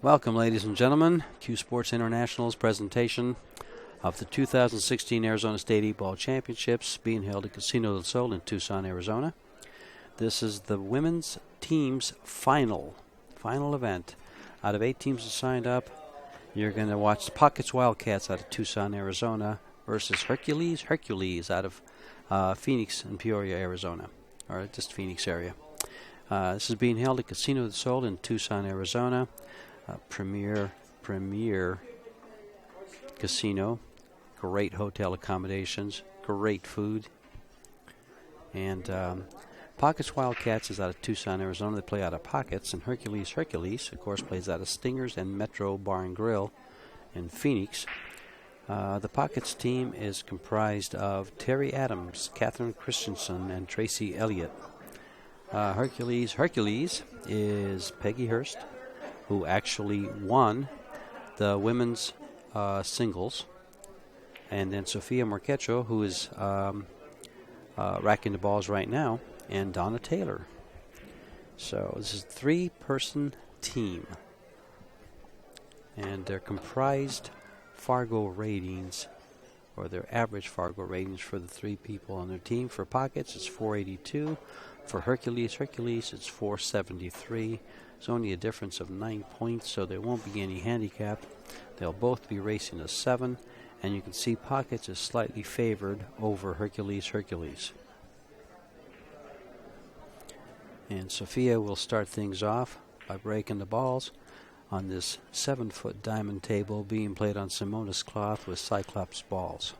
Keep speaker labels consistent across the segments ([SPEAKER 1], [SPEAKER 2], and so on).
[SPEAKER 1] Welcome, ladies and gentlemen. CueSports International's presentation of the 2016 Arizona State 8-Ball Championships being held at Casino del Sol in Tucson, Arizona. This is the women's team's final event. Out of 8 teams that signed up, you're going to watch the Pockets Wildcats out of Tucson, Arizona versus Hercules out of Phoenix and Peoria, Arizona, or just Phoenix area. This is being held at Casino del Sol in Tucson, Arizona. Premier casino, great hotel accommodations, great food. And Pockets Wildcats is out of Tucson, Arizona. They play out of Pockets. And Hercules, of course, plays out of Stingers and Metro Bar and Grill in Phoenix. The Pockets team is comprised of Terry Adams, Catherine Christensen, and Tracy Elliott. Hercules is Peggy Hurst, who actually won the women's singles. And then Sofia Marquecho, who is racking the balls right now, and Donna Taylor. So this is a 3-person team. And they're comprised Fargo ratings, or their average Fargo ratings for the 3 people on their team. For Pockets, it's 482. For Hercules, it's 473. It's only a difference of 9 points, so there won't be any handicap. They'll both be racing a 7, and you can see Pockets is slightly favored over Hercules. And Sophia will start things off by breaking the balls on this 7-foot diamond table being played on Simonis cloth with Cyclops balls.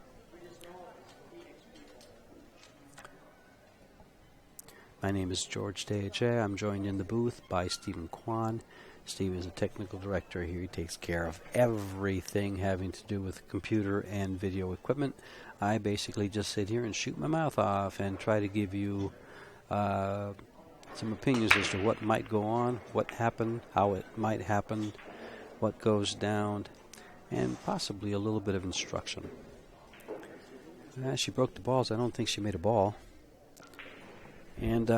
[SPEAKER 1] My name is George Deja. I'm joined in the booth by Stephen Kwan. Steve is a technical director here. He takes care of everything having to do with computer and video equipment. I basically just sit here and shoot my mouth off and try to give you some opinions as to what might go on, what happened, how it might happen, what goes down, and possibly a little bit of instruction. She broke the balls. I don't think she made a ball. And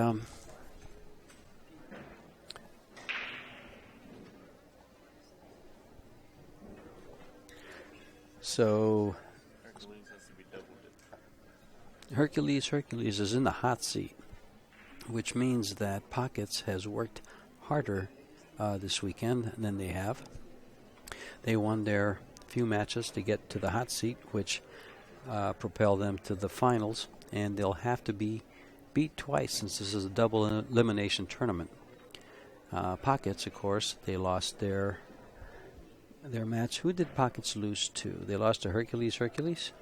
[SPEAKER 1] so Hercules is in the hot seat, which means that Pockets has worked harder this weekend than they have. They won their few matches to get to the hot seat, which propel them to the finals, and they'll have to be beat twice since this is a double elimination tournament. Pockets, of course, they lost their match. Who did Pockets lose to? They lost to Hercules?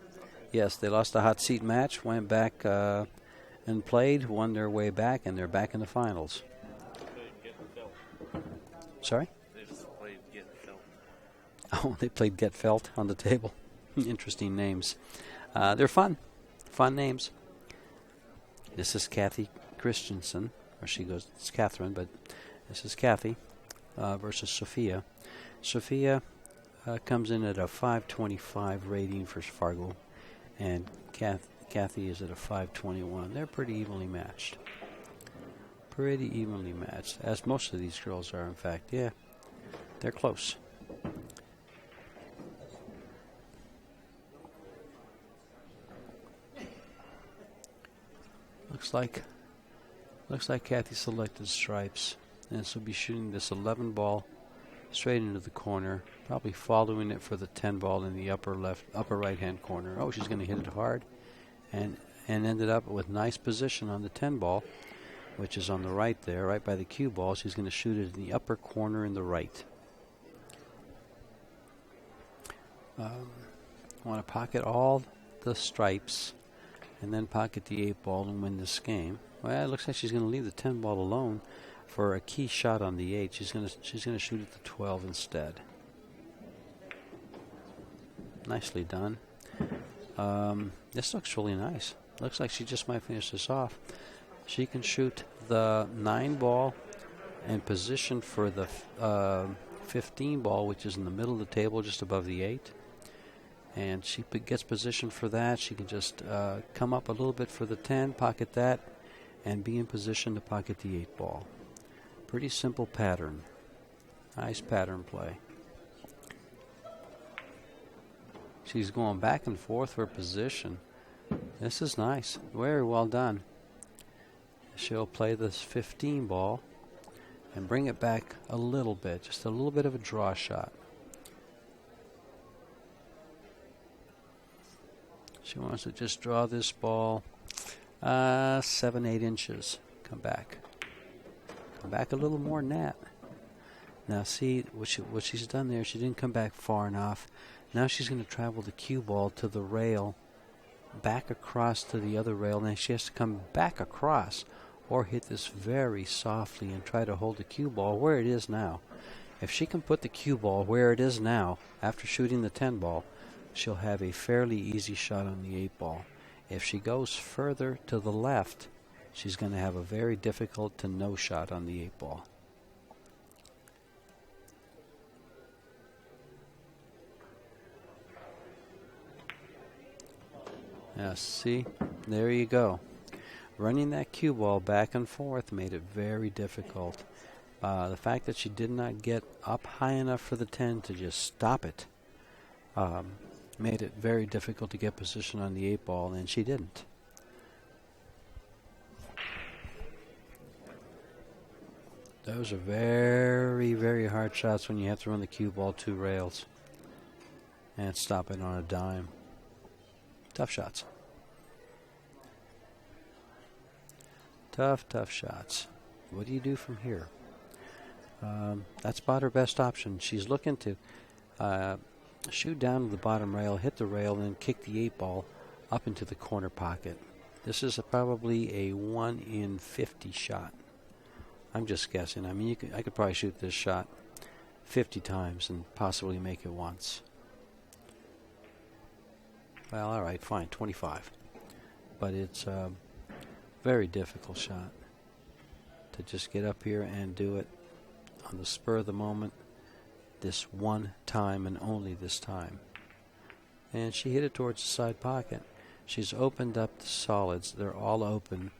[SPEAKER 1] Yes, they lost the hot seat match, went back and played, won their way back, and they're back in the finals. Sorry?
[SPEAKER 2] They just played Get Felt.
[SPEAKER 1] Oh, they played Get Felt on the table. Interesting names. They're fun names. This is Kathy Christensen, or she goes, it's Catherine, but this is Kathy versus Sophia. Sophia comes in at a 525 rating for Fargo, and Kathy is at a 521. They're pretty evenly matched. As most of these girls are, in fact. Yeah, they're close. Looks like Kathy selected stripes, and so will be shooting this 11 ball straight into the corner, probably following it for the 10 ball in the upper right hand corner. Oh, she's going to hit it hard, and ended up with nice position on the 10 ball, which is on the right there, right by the cue ball. She's going to shoot it in the upper corner in the right. Want to pocket all the stripes and then pocket the 8 ball and win this game. Well, it looks like she's going to leave the 10 ball alone for a key shot on the 8. She's going to shoot at the 12 instead. Nicely done. This looks really nice. Looks like she just might finish this off. She can shoot the 9 ball and position for the 15 ball, which is in the middle of the table just above the 8. And she gets positioned for that. She can just come up a little bit for the 10, pocket that, and be in position to pocket the 8 ball. Pretty simple pattern. Nice pattern play. She's going back and forth for position. This is nice. Very well done. She'll play this 15 ball and bring it back a little bit, just a little bit of a draw shot. She wants to just draw this ball 7-8 inches. Come back. Come back a little more than that. Now see what she's done there. She didn't come back far enough. Now she's going to travel the cue ball to the rail, back across to the other rail. Now she has to come back across or hit this very softly and try to hold the cue ball where it is now. If she can put the cue ball where it is now after shooting the 10 ball, she'll have a fairly easy shot on the 8 ball. If she goes further to the left, she's going to have a very difficult to no shot on the 8 ball. Now see, there you go. Running that cue ball back and forth made it very difficult. The fact that she did not get up high enough for the 10 to just stop it made it very difficult to get position on the 8 ball, and she didn't. Those are very, very hard shots when you have to run the cue ball 2 rails and stop it on a dime. Tough shots. Tough shots. What do you do from here? That's about her best option. She's looking to shoot down to the bottom rail, hit the rail, and then kick the 8 ball up into the corner pocket. This is probably a 1 in 50 shot. I'm just guessing. I mean, I could probably shoot this shot 50 times and possibly make it once. Well, all right, fine, 25. But it's a very difficult shot to just get up here and do it on the spur of the moment, this one time and only this time. And she hit it towards the side pocket. She's opened up the solids. They're all open.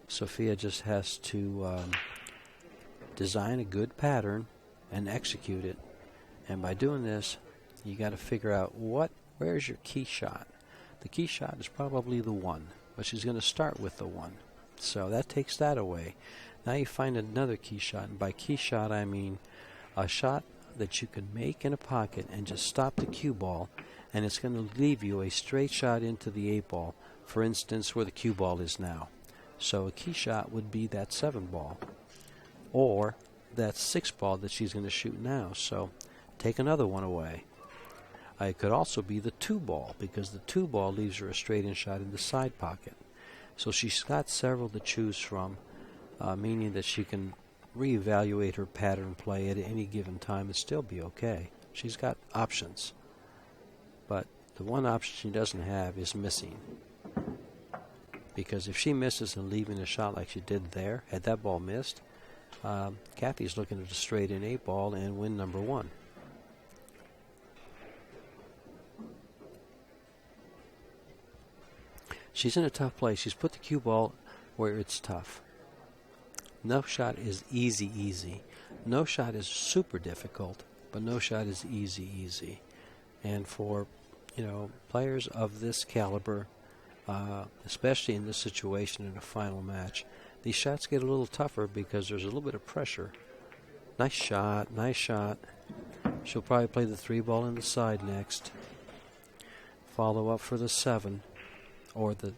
[SPEAKER 1] Sophia just has to design a good pattern and execute it. And by doing this, you got to figure out where's your key shot. The key shot is probably the 1, but she's going to start with the 1. So that takes that away. Now you find another key shot. And by key shot, I mean a shot that you can make in a pocket and just stop the cue ball, and it's going to leave you a straight shot into the 8 ball, for instance, where the cue ball is now. So a key shot would be that 7 ball or that 6 ball that she's going to shoot now. So take another one away. It could also be the 2 ball, because the 2 ball leaves her a straight-in shot in the side pocket. So she's got several to choose from, meaning that she can reevaluate her pattern play at any given time and still be okay. She's got options. But the one option she doesn't have is missing. Because if she misses and leaving a shot like she did there, had that ball missed, Kathy's looking at a straight-in 8 ball and win number 1. She's in a tough place. She's put the cue ball where it's tough. No shot is easy. No shot is super difficult, but no shot is easy. And for, players of this caliber, especially in this situation in a final match, these shots get a little tougher because there's a little bit of pressure. Nice shot. She'll probably play the 3 ball in the side next. Follow up for the 7. Or the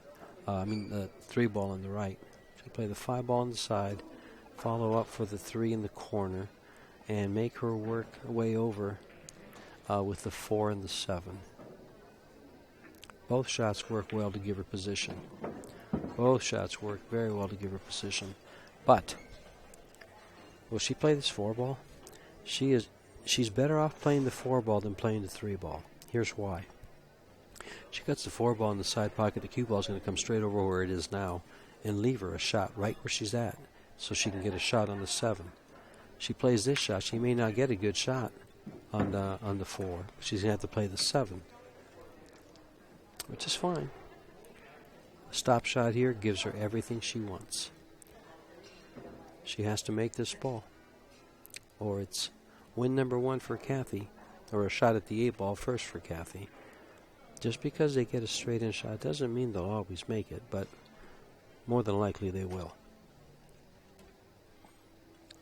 [SPEAKER 1] 3 ball on the right. She'll play the 5 ball on the side, follow up for the 3 in the corner, and make her work way over with the 4 and the 7. Both shots work well to give her position. Both shots work very well to give her position. But will she play this 4 ball? She's better off playing the 4 ball than playing the 3 ball. Here's why. She cuts the 4 ball in the side pocket. The cue ball is going to come straight over where it is now and leave her a shot right where she's at, so she can get a shot on the 7. She plays this shot. She may not get a good shot on the 4. She's going to have to play the 7, which is fine. A stop shot here gives her everything she wants. She has to make this ball, or win number one for Kathy, or a shot at the 8 ball first for Kathy. Just because they get a straight-in shot doesn't mean they'll always make it, but more than likely they will.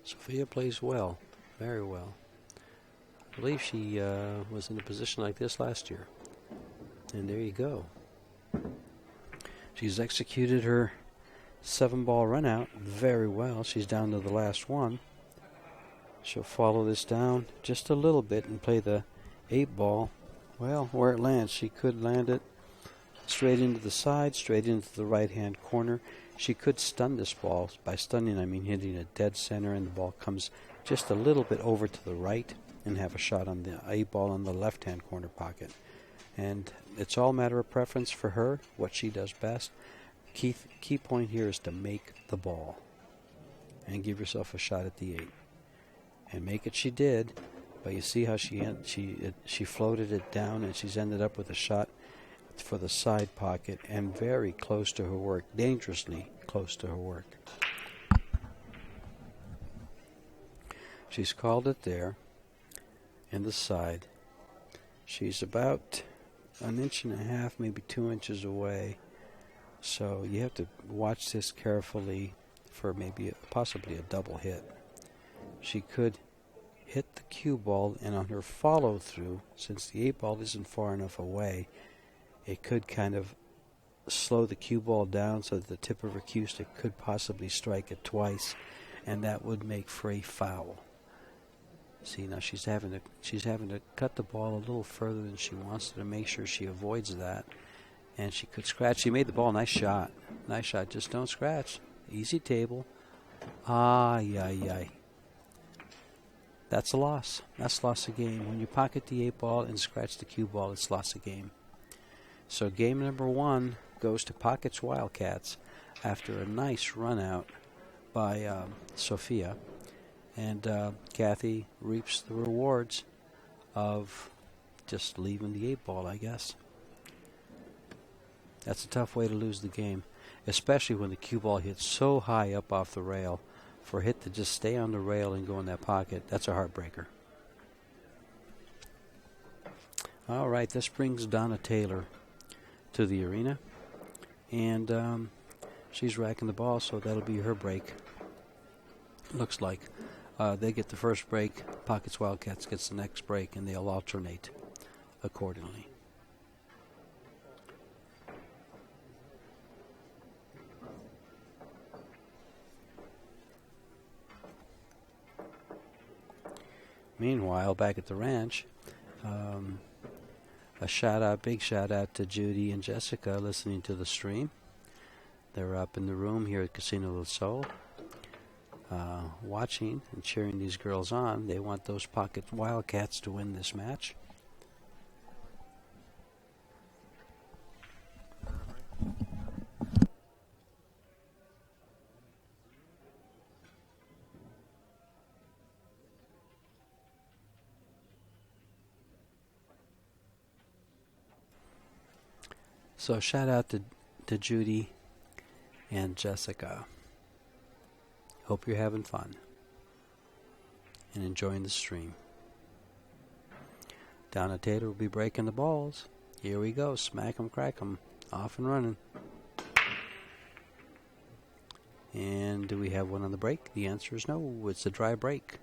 [SPEAKER 1] Sophia plays well, very well. I believe she was in a position like this last year. And there you go. She's executed her 7-ball run out very well. She's down to the last one. She'll follow this down just a little bit and play the 8-ball. Well, where it lands, she could land it straight into the side, straight into the right-hand corner. She could stun this ball. By stunning, I mean hitting it dead center, and the ball comes just a little bit over to the right and have a shot on the 8-ball in the left-hand corner pocket. And it's all a matter of preference for her, what she does best. Key point here is to make the ball and give yourself a shot at the 8. And make it she did, but you see how she floated it down, and she's ended up with a shot for the side pocket and very close to her work, dangerously close to her work. She's called it there in the side. She's about 1.5 inches, maybe 2 inches away. So you have to watch this carefully for maybe possibly a double hit. She could hit the cue ball, and on her follow through, since the 8-ball isn't far enough away, it could kind of slow the cue ball down so that the tip of her cue stick could possibly strike it twice, and that would make for a foul. See, now she's having to cut the ball a little further than she wants to make sure she avoids that. And she could scratch. She made the ball. Nice shot. Nice shot. Just don't scratch. Easy table. Ay. That's a loss. That's loss of game. When you pocket the 8-ball and scratch the cue ball, it's loss of game. So game number 1 goes to Pockets Wildcats after a nice run out by Sophia. And Kathy reaps the rewards of just leaving the 8-ball, I guess. That's a tough way to lose the game, especially when the cue ball hits so high up off the rail. For a hit to just stay on the rail and go in that pocket, that's a heartbreaker. All right, this brings Donna Taylor to the arena. And she's racking the ball, so that'll be her break. Looks like they get the first break, Pockets Wildcats gets the next break, and they'll alternate accordingly. Meanwhile, back at the ranch, a big shout out to Judy and Jessica listening to the stream. They're up in the room here at Casino del Sol, watching and cheering these girls on. They want those Pocket Wildcats to win this match. So shout out to Judy and Jessica. Hope you're having fun and enjoying the stream. Donna Taylor will be breaking the balls. Here we go. Smack 'em, crack 'em. Off and running. And do we have one on the break? The answer is no. It's a dry break.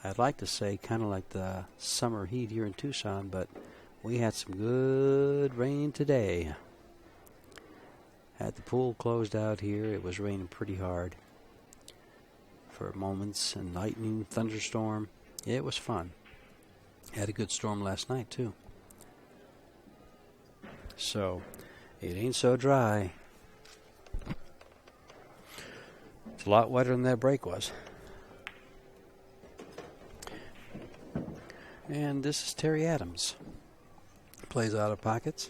[SPEAKER 1] I'd like to say kind of like the summer heat here in Tucson, but we had some good rain today. Had the pool closed out here. It was raining pretty hard for moments, and lightning, thunderstorm. It was fun. Had a good storm last night too. So it ain't so dry. It's a lot wetter than that break was. And this is Terry Adams. Plays out of Pockets.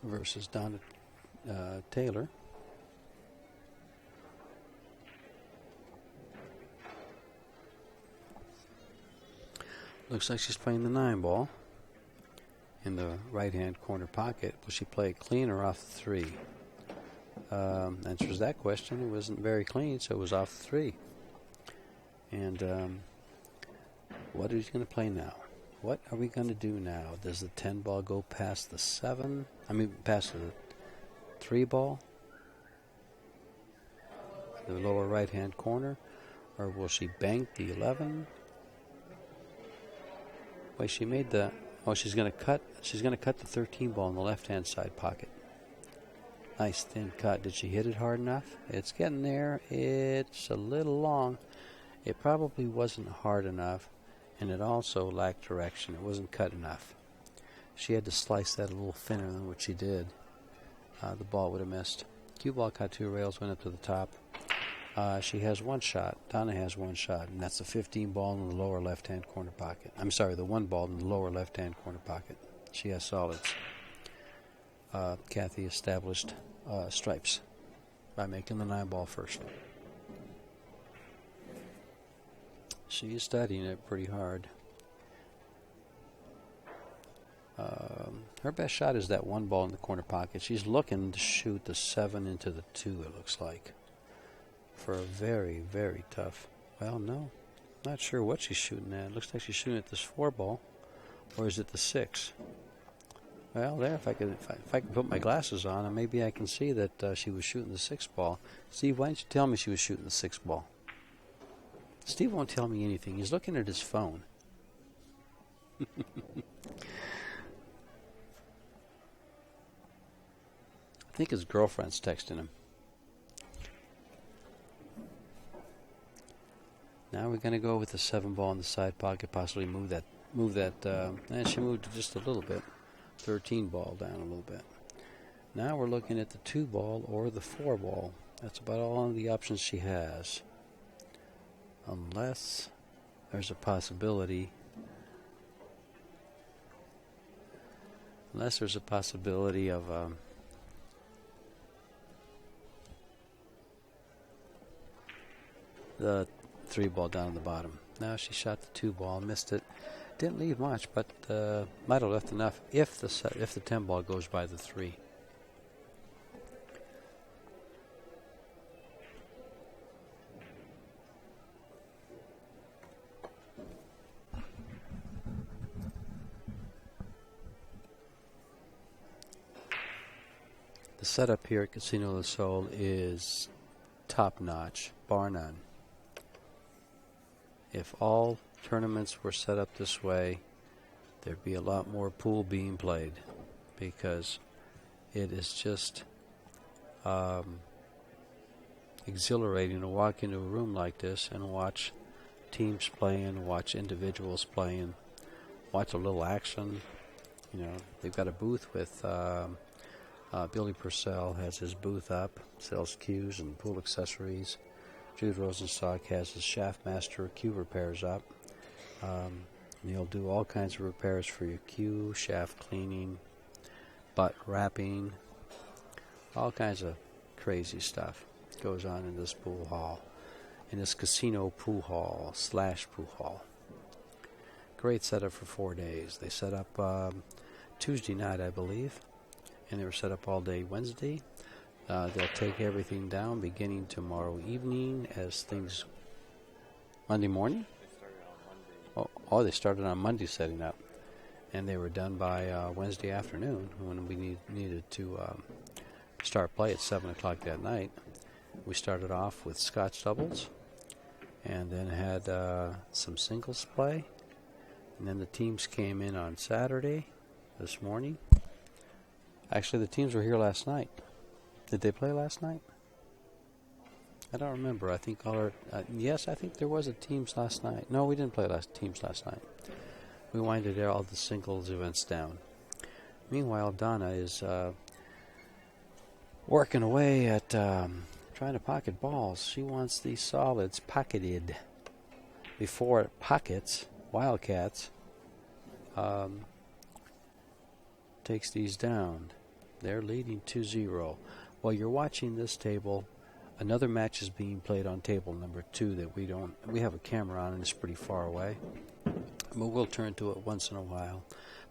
[SPEAKER 1] Versus Donna Taylor. Looks like she's playing the 9-ball in the right-hand corner pocket. Will she play it clean or off the 3? Answers that question. It wasn't very clean, so it was off the 3. And what is he going to play now? What are we going to do now? Does the 10 ball go past the 7? Past the 3 ball? The lower right-hand corner? Or will she bank the 11? Wait, she made the... Oh, she's going to cut the 13 ball in the left-hand side pocket. Nice thin cut. Did she hit it hard enough? It's getting there. It's a little long. It probably wasn't hard enough, and it also lacked direction. It wasn't cut enough. She had to slice that a little thinner than what she did. The ball would have missed. Cue ball caught 2 rails, went up to the top. She has 1 shot. Donna has 1 shot, and that's the 15 ball in the lower left-hand corner pocket. I'm sorry, the 1 ball in the lower left-hand corner pocket. She has solids. Kathy established stripes by making the 9 ball first. She is studying it pretty hard. Her best shot is that 1 ball in the corner pocket. She's looking to shoot the 7 into the 2, it looks like. For a very, very tough. Well, no. Not sure what she's shooting at. It looks like she's shooting at this 4 ball. Or is it the 6? Well, there, if I can put my glasses on, maybe I can see that she was shooting the 6 ball. Steve, why didn't you tell me she was shooting the 6 ball? Steve won't tell me anything. He's looking at his phone. I think his girlfriend's texting him. Now we're going to go with the 7 ball in the side pocket, possibly move that, and she moved it just a little bit. 13 ball down a little bit. Now we're looking at the 2 ball or the 4 ball. That's about all of the options she has. Unless there's a possibility. Unless there's a possibility of the 3 ball down at the bottom. Now she shot the 2 ball, missed it. Didn't leave much, but might have left enough if the 10 ball goes by the 3. The setup here at Casino del Sol is top-notch, bar none. If all tournaments were set up this way, there'd be a lot more pool being played, because it is just exhilarating to walk into a room like this and watch teams playing, watch individuals playing, watch a little action. You know, they've got a booth with Billy Purcell has his booth up, sells cues and pool accessories. Jude Rosenstock has his Shaftmaster cue repairs up. He'll do all kinds of repairs for your cue, shaft cleaning, butt wrapping, all kinds of crazy stuff goes on in this pool hall, in this casino pool hall / pool hall. Great setup for 4 days. They set up Tuesday night, I believe, and they were set up all day Wednesday. They'll take everything down beginning tomorrow evening as things... Monday morning? They started on Monday setting up. And they were done by Wednesday afternoon when we needed to start play at 7 o'clock that night. We started off with Scotch doubles and then had some singles play. And then the teams came in on Saturday, this morning. Actually, the teams were here last night. Did they play last night? I don't remember. I think yes, I think there was a teams last night. No, we didn't play teams last night. We winded all the singles events down. Meanwhile, Donna is working away at trying to pocket balls. She wants these solids pocketed before it pockets. Wildcats takes these down. They're leading 2-0. While you're watching this table, another match is being played on table number 2 that we have a camera on and it's pretty far away. But we'll turn to it once in a while.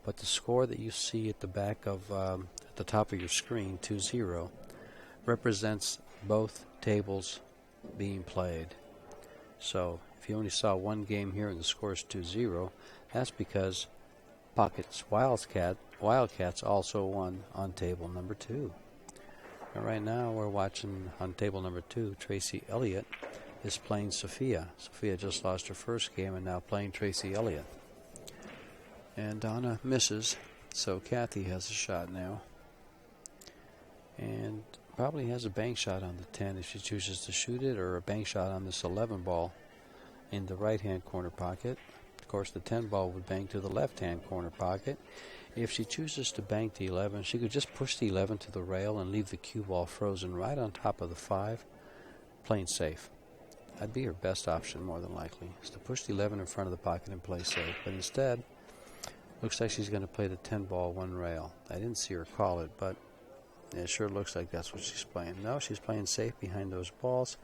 [SPEAKER 1] But the score that you see at the back of, at the top of your screen, 2-0, represents both tables being played. So if you only saw one game here and the score is 2-0, that's because Pockets Wildcats also won on table number 2. And right now we're watching on table number 2, Tracy Elliott is playing Sophia. Sophia just lost her first game and now playing Tracy Elliott. And Donna misses, so Kathy has a shot now. And probably has a bank shot on the 10 if she chooses to shoot it, or a bank shot on this 11 ball in the right-hand corner pocket. Of course, the 10 ball would bank to the left-hand corner pocket. If she chooses to bank the 11, she could just push the 11 to the rail and leave the cue ball frozen right on top of the 5, playing safe. That'd be her best option, more than likely, is to push the 11 in front of the pocket and play safe. But instead, looks like she's going to play the 10 ball 1 rail. I didn't see her call it, but it sure looks like that's what she's playing. No, she's playing safe behind those balls,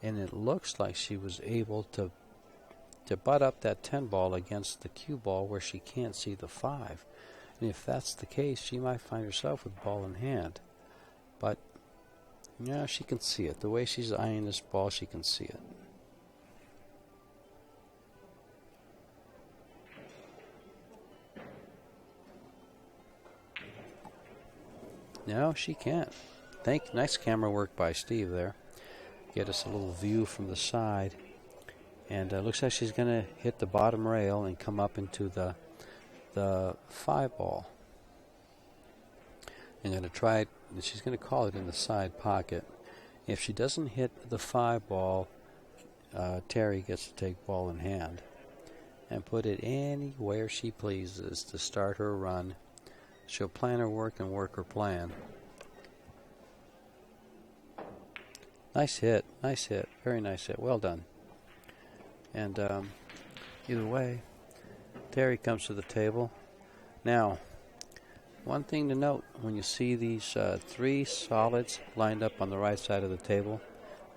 [SPEAKER 1] and it looks like she was able to butt up that 10 ball against the cue ball where she can't see the 5. And if that's the case, she might find herself with ball in hand. But, yeah, she can see it. The way she's eyeing this ball, she can see it. No, she can't. Nice camera work by Steve there. Get us a little view from the side. And looks like she's going to hit the bottom rail and come up into the 5 ball. I'm going to try it. She's going to call it in the side pocket. If she doesn't hit the 5 ball, Terry gets to take ball in hand and put it anywhere she pleases to start her run. She'll plan her work and work her plan. Nice hit, very nice hit. Well done. And either way, Terry comes to the table. Now, one thing to note, when you see these 3 solids lined up on the right side of the table,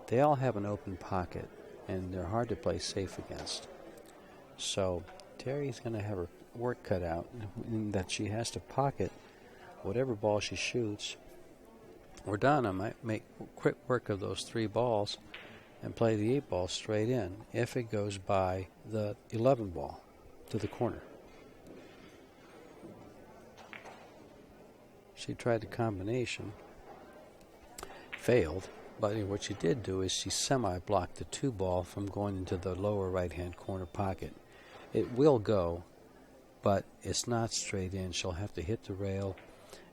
[SPEAKER 1] they all have an open pocket, and they're hard to play safe against. So Terry's going to have her work cut out in that she has to pocket whatever ball she shoots. Or Donna might make quick work of those 3 balls and play the 8 ball straight in if it goes by the 11 ball to the corner. She tried the combination, failed, but what she did do is she semi-blocked the 2 ball from going into the lower right-hand corner pocket. It will go, but it's not straight in. She'll have to hit the rail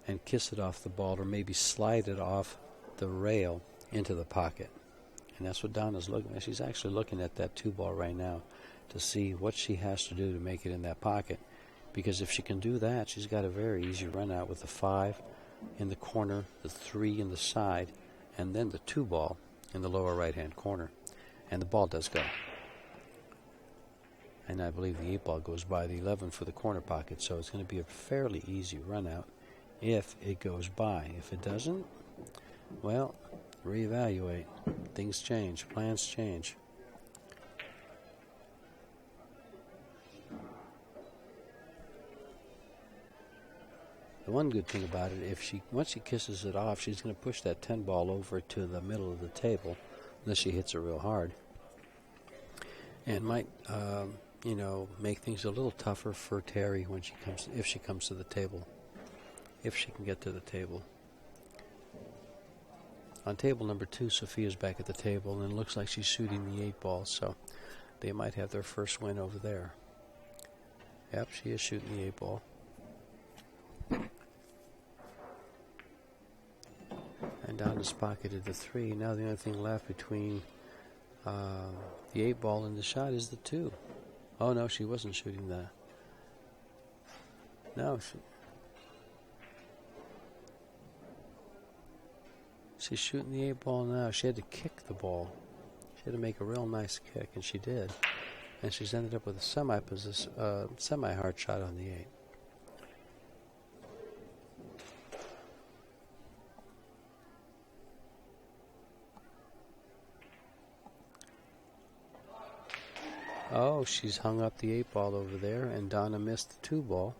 [SPEAKER 1] and kiss it off the ball, or maybe slide it off the rail into the pocket. And that's what Donna's looking at. She's actually looking at that 2 ball right now to see what she has to do to make it in that pocket. Because if she can do that, she's got a very easy run out with the 5 in the corner, the 3 in the side, and then the 2 ball in the lower right-hand corner. And the ball does go. And I believe the 8 ball goes by the 11 for the corner pocket, so it's going to be a fairly easy run out if it goes by. If it doesn't, well, reevaluate. Things change. Plans change. The one good thing about it, once she kisses it off, she's going to push that 10 ball over to the middle of the table, unless she hits it real hard, and might, make things a little tougher for Terry when if she comes to the table, if she can get to the table. On table number 2, Sophia's back at the table, and it looks like she's shooting the 8 ball, so they might have their first win over there. Yep, she is shooting the 8 ball. And Donna's pocketed the 3. Now the only thing left between the 8 ball and the shot is the 2. Oh, no, she wasn't shooting that. No, she's shooting the 8 ball now. She had to kick the ball. She had to make a real nice kick, and she did. And she's ended up with a semi-hard shot on the 8. Oh, she's hung up the 8 ball over there, and Donna missed the 2 ball.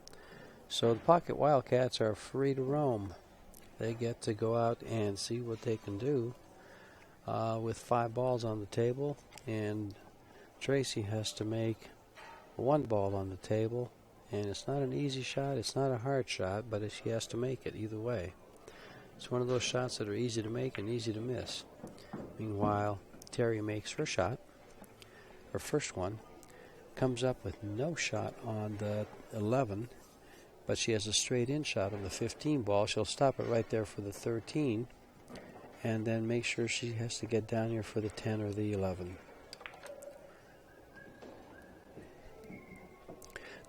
[SPEAKER 1] So the Pocket Wildcats are free to roam. they get to go out and see what they can do with 5 balls on the table, and Tracy has to make 1 ball on the table, and it's not an easy shot, it's not a hard shot, but she has to make it either way. It's one of those shots that are easy to make and easy to miss. Meanwhile, Terry makes her shot, her first one, comes up with no shot on the 11, but she has a straight in shot on the 15 ball. She'll stop it right there for the 13, and then make sure she has to get down here for the 10 or the 11.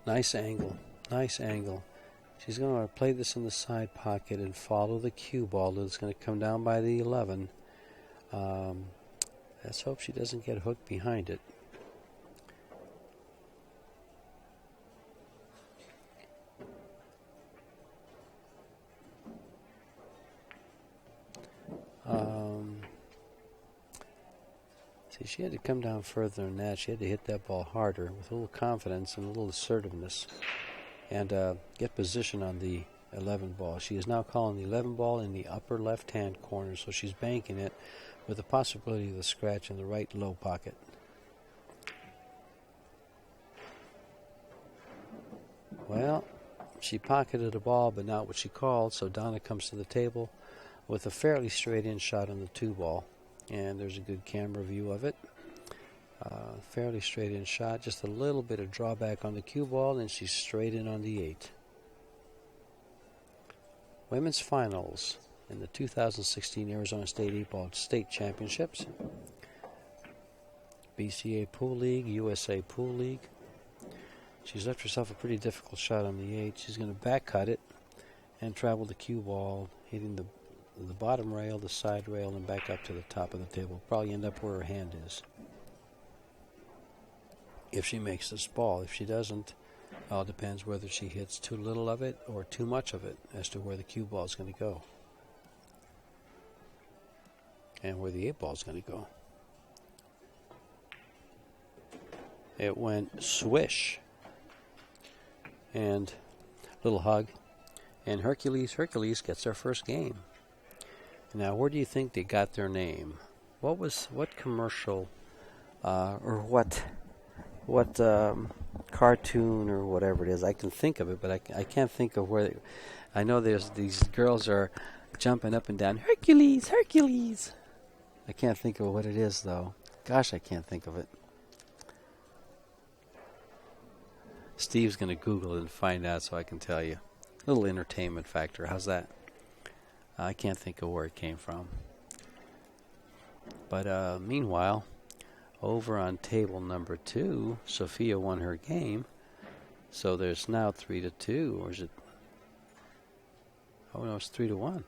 [SPEAKER 1] Nice angle, nice angle. She's going to play this in the side pocket and follow the cue ball that's going to come down by the 11. Let's hope she doesn't get hooked behind it. See, she had to come down further than that. She had to hit that ball harder with a little confidence and a little assertiveness, and get position on the 11 ball. She is now calling the 11 ball in the upper left-hand corner, so she's banking it with the possibility of the scratch in the right low pocket. Well, she pocketed a ball, but not what she called, so Donna comes to the table with a fairly straight-in shot on the 2 ball. And there's a good camera view of it. Fairly straight-in shot, just a little bit of drawback on the cue ball, and she's straight in on the 8. Women's finals in the 2016 Arizona State 8-Ball State Championships. BCA Pool League, USA Pool League. She's left herself a pretty difficult shot on the 8. She's going to back cut it and travel the cue ball, hitting the bottom rail, the side rail, and back up to the top of the table. Probably end up where her hand is, if she makes this ball. If she doesn't, it all depends whether she hits too little of it or too much of it as to where the cue ball is going to go and where the 8 ball is going to go. It went swish, and little hug, and Hercules gets their first game. Now, where do you think they got their name? What commercial or what cartoon or whatever it is? I can think of it, but I can't think of where. I know there's these girls are jumping up and down. Hercules, Hercules. I can't think of what it is though. Gosh, I can't think of it. Steve's going to Google it and find out so I can tell you. A little entertainment factor. How's that? I can't think of where it came from. But meanwhile, over on table number 2, Sophia won her game. So there's now 3-2, or is it? Oh no, it's 3-1.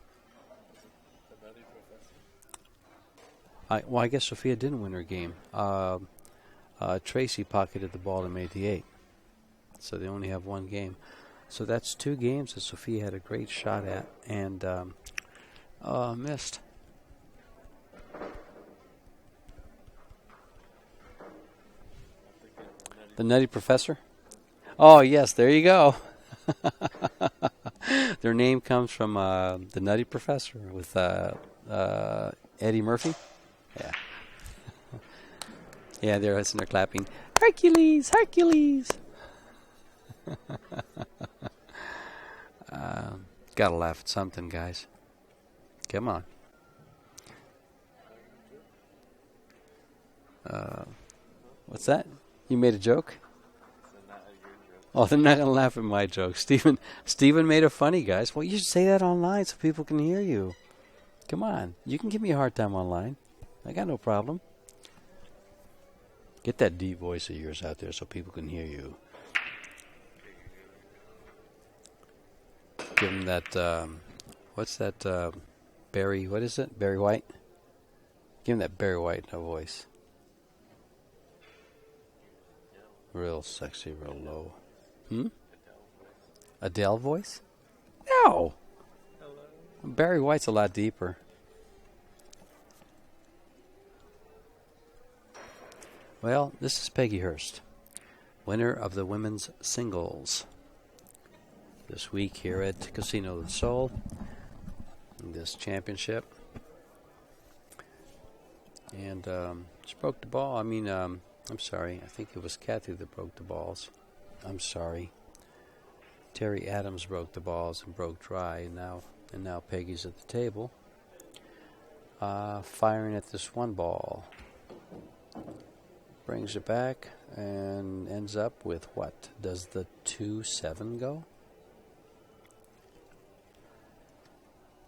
[SPEAKER 1] I guess Sophia didn't win her game. Tracy pocketed the ball and made the 8. So they only have 1 game. So that's 2 games that Sophia had a great shot at and missed. The Nutty Professor? Oh, yes, there you go. Their name comes from the Nutty Professor with Eddie Murphy. Yeah. Yeah, they're clapping. Hercules, Hercules. Gotta laugh at something, guys. Come on. What's that? You made a joke? Oh, they're not going to laugh at my joke. Steven made it funny, guys. Well, you should say that online so people can hear you. Come on. You can give me a hard time online. I got no problem. Get that deep voice of yours out there so people can hear you. Give them that, what's that, Barry, what is it? Barry White? Give him that Barry White voice. Real sexy, real low. Adele voice? No! Hello. Barry White's a lot deeper. Well, this is Peggy Hurst, winner of the women's singles this week here at Casino del Sol. in this championship. And she broke the ball. I'm sorry. I think it was Kathy that broke the balls. I'm sorry. Terry Adams broke the balls and broke dry. And now Peggy's at the table. Firing at this one ball. Brings it back and ends up with what? Does the 2-7 go?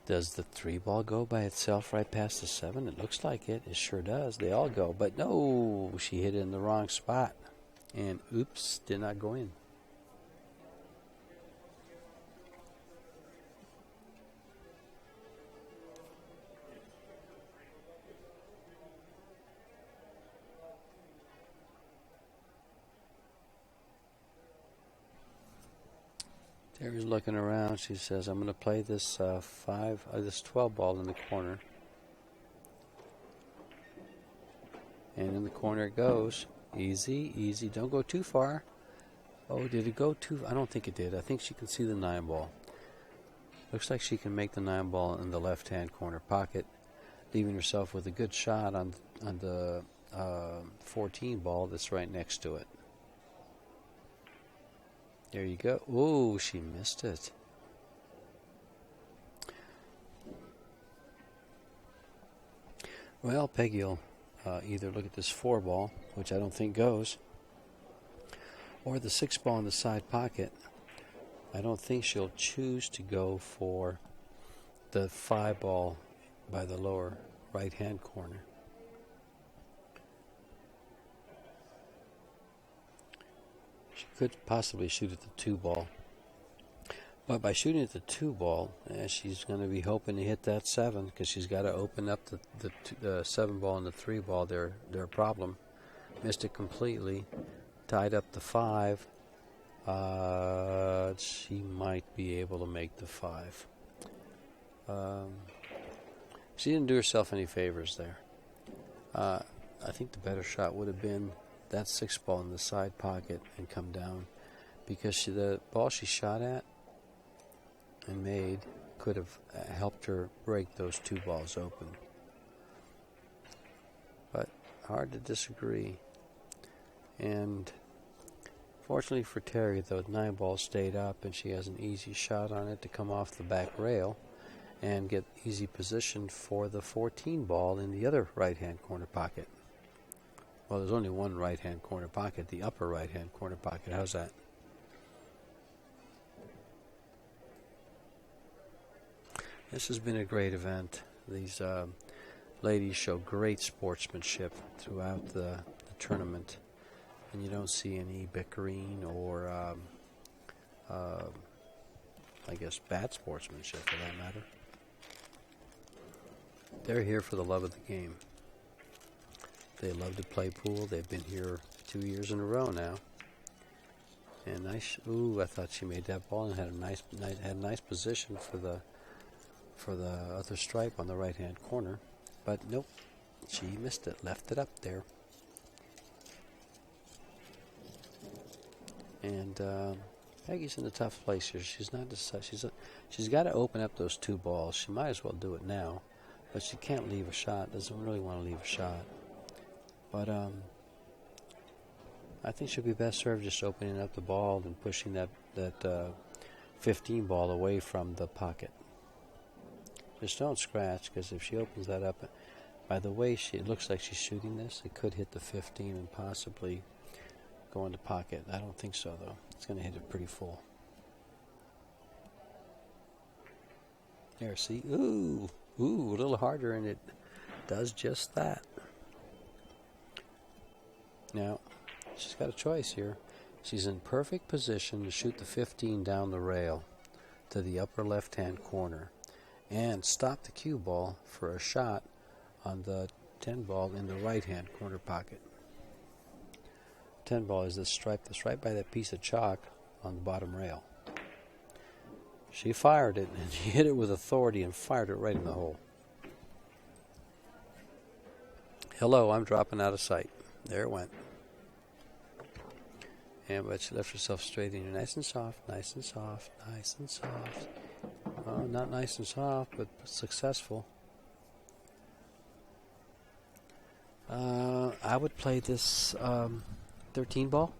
[SPEAKER 1] Does the 3 ball go by itself right past the 7? It looks like it. It sure does. They all go. But no, she hit it in the wrong spot. And oops, did not go in. Terry's looking around. She says, I'm going to play this this 12 ball in the corner. And in the corner it goes. Easy, easy. Don't go too far. Oh, did it go too? I don't think it did. I think she can see the 9 ball. Looks like she can make the 9 ball in the left-hand corner pocket, leaving herself with a good shot on the 14 ball that's right next to it. There you go. Oh, she missed it. Well, Peggy will either look at this 4 ball, which I don't think goes, or the 6 ball in the side pocket. I don't think she'll choose to go for the 5 ball by the lower right-hand corner. She could possibly shoot at the 2 ball. But by shooting at the 2 ball, she's going to be hoping to hit that 7 because she's got to open up the 7 ball and the 3 ball. They're a problem. Missed it completely. Tied up the 5. She might be able to make the 5. She didn't do herself any favors there. I think the better shot would have been that 6 ball in the side pocket and come down, because the ball she shot at and made could have helped her break those 2 balls open. But hard to disagree. And fortunately for Terry, the 9 ball stayed up, and she has an easy shot on it to come off the back rail and get easy position for the 14 ball in the other right-hand corner pocket. Well, there's only one right-hand corner pocket, the upper right-hand corner pocket. How's that? This has been a great event. These ladies show great sportsmanship throughout the tournament, and you don't see any bickering or, I guess, bad sportsmanship for that matter. They're here for the love of the game. They love to play pool. They've been here 2 years in a row now. And nice. Ooh, I thought she made that ball and had a nice position for the other stripe on the right-hand corner. But nope, she missed it. Left it up there. And Peggy's in a tough place here. She's not decided. She's got to open up those 2 balls. She might as well do it now, but she can't leave a shot. Doesn't really want to leave a shot. But I think she'll be best served just opening up the ball and pushing that 15 ball away from the pocket. Just don't scratch, because if she opens that up, by the way it looks like she's shooting this, it could hit the 15 and possibly go in the pocket. I don't think so, though. It's going to hit it pretty full. There, see? Ooh, a little harder, and it does just that. Now, she's got a choice here. She's in perfect position to shoot the 15 down the rail to the upper left-hand corner and stop the cue ball for a shot on the 10 ball in the right-hand corner pocket. 10 ball is this stripe that's right by that piece of chalk on the bottom rail. She fired it, and she hit it with authority and fired it right in the hole. Hello, I'm dropping out of sight. There it went. But she left herself straight in here. Nice and soft, nice and soft, nice and soft. Not nice and soft, but successful. I would play this 13 ball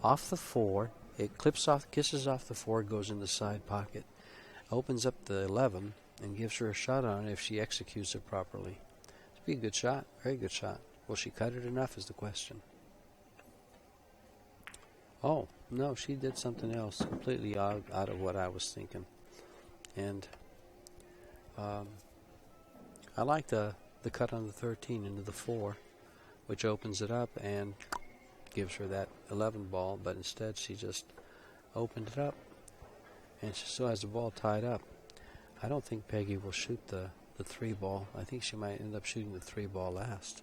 [SPEAKER 1] off the 4. It clips off, kisses off the 4, goes in the side pocket, opens up the 11, and gives her a shot on it if she executes it properly. It'd be a good shot, very good shot. Will she cut it enough is the question. Oh, no, she did something else completely out of what I was thinking. And I like the cut on the 13 into the 4, which opens it up and gives her that 11 ball, but instead she just opened it up, and she still has the ball tied up. I don't think Peggy will shoot the 3 ball. I think she might end up shooting the 3 ball last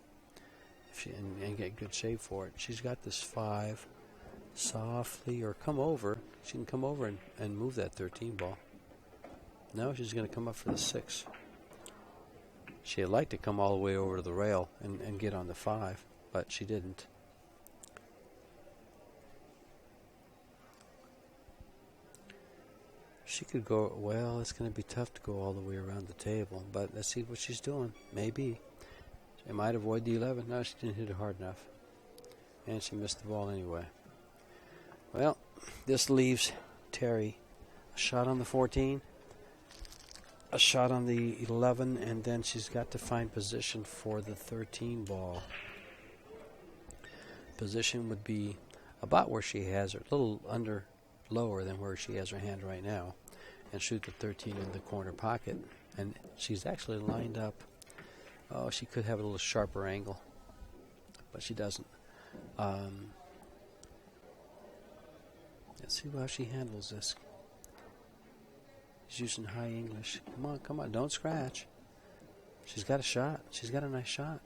[SPEAKER 1] if she, and get good shape for it. She's got this 5 softly, or come over. She can come over and move that 13 ball. No, she's going to come up for the 6. She'd like to come all the way over to the rail and get on the 5, but she didn't. She could go, well, it's going to be tough to go all the way around the table, but let's see what she's doing. Maybe. She might avoid the 11. No, she didn't hit it hard enough. And she missed the ball anyway. Well, this leaves Terry a shot on the 14, a shot on the 11, and then she's got to find position for the 13 ball. Position would be about where she has her, a little lower than where she has her hand right now, and shoot the 13 in the corner pocket. And she's actually lined up. Oh, she could have a little sharper angle, but she doesn't. Let's see how she handles this. She's using high English. Come on, don't scratch. She's got a shot. She's got a nice shot.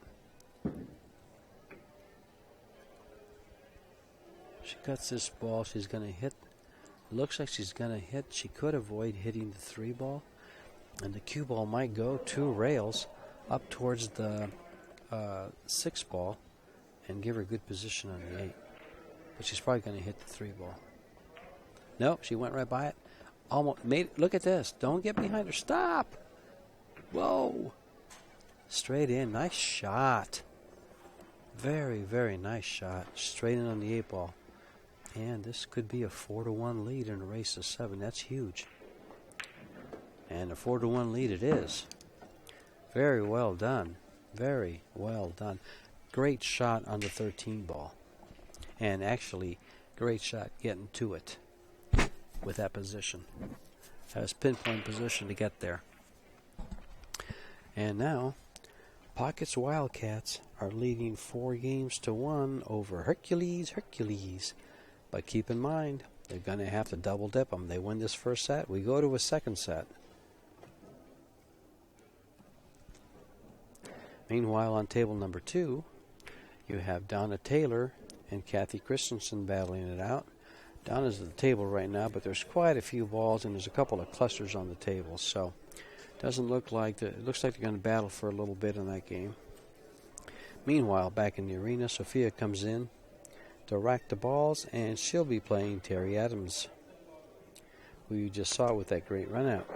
[SPEAKER 1] She cuts this ball. She's going to hit. Looks like she's going to hit. She could avoid hitting the 3 ball. And the cue ball might go 2 rails up towards the 6 ball and give her good position on the 8. But she's probably going to hit the 3 ball. No, she went right by it. Almost made it. Look at this. Don't get behind her. Stop. Whoa. Straight in. Nice shot. Very, very nice shot. Straight in on the 8 ball. And this could be a 4-1 lead in a race of 7. That's huge. And a 4-1 lead it is. Very well done. Very well done. Great shot on the 13 ball. And actually, great shot getting to it with that position. Has pinpoint position to get there. And now, Pockets Wildcats are leading 4-1 over Hercules. But keep in mind, they're going to have to double dip them. They win this first set, we go to a second set. Meanwhile, on table number 2, you have Donna Taylor and Kathy Christensen battling it out. Donna's at the table right now, but there's quite a few balls, and there's a couple of clusters on the table. So doesn't look like it looks like they're going to battle for a little bit in that game. Meanwhile, back in the arena, Sophia comes in to rack the balls, and she'll be playing Terry Adams, who you just saw with that great run out.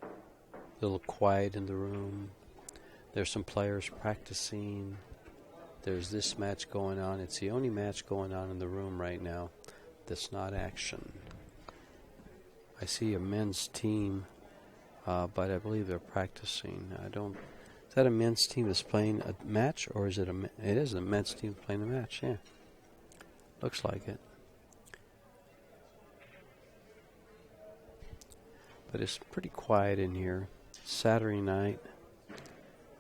[SPEAKER 1] A little quiet in the room. There's some players practicing. There's this match going on. It's the only match going on in the room right now that's not action. I see a men's team, but I believe they're practicing. Is that a men's team that's playing a match, or is it it is a men's team playing a match, yeah. Looks like it. But it's pretty quiet in here. Saturday night.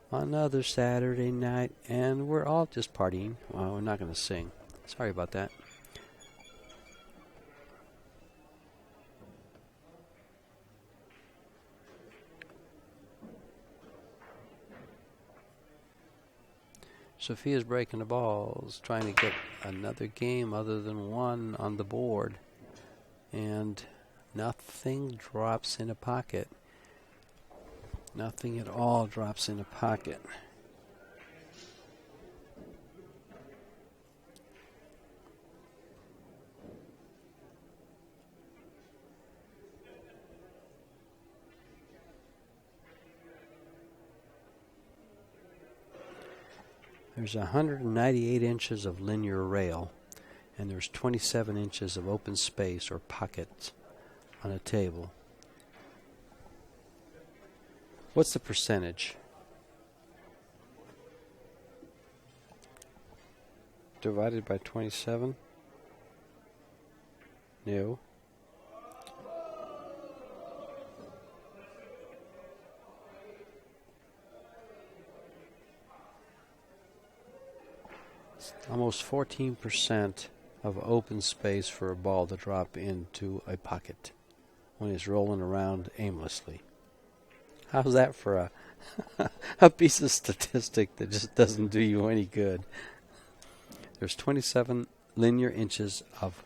[SPEAKER 1] Another Saturday night, and we're all just partying. Well, we're not going to sing. Sorry about that. Sophia's breaking the balls, trying to get another game other than one on the board. And nothing drops in a pocket. Nothing at all drops in a pocket. There's 198 inches of linear rail, and there's 27 inches of open space or pockets on a table. What's the percentage? Divided by 27? No. Almost 14% of open space for a ball to drop into a pocket when it's rolling around aimlessly. How's that for a piece of statistic that just doesn't do you any good? There's 27 linear inches of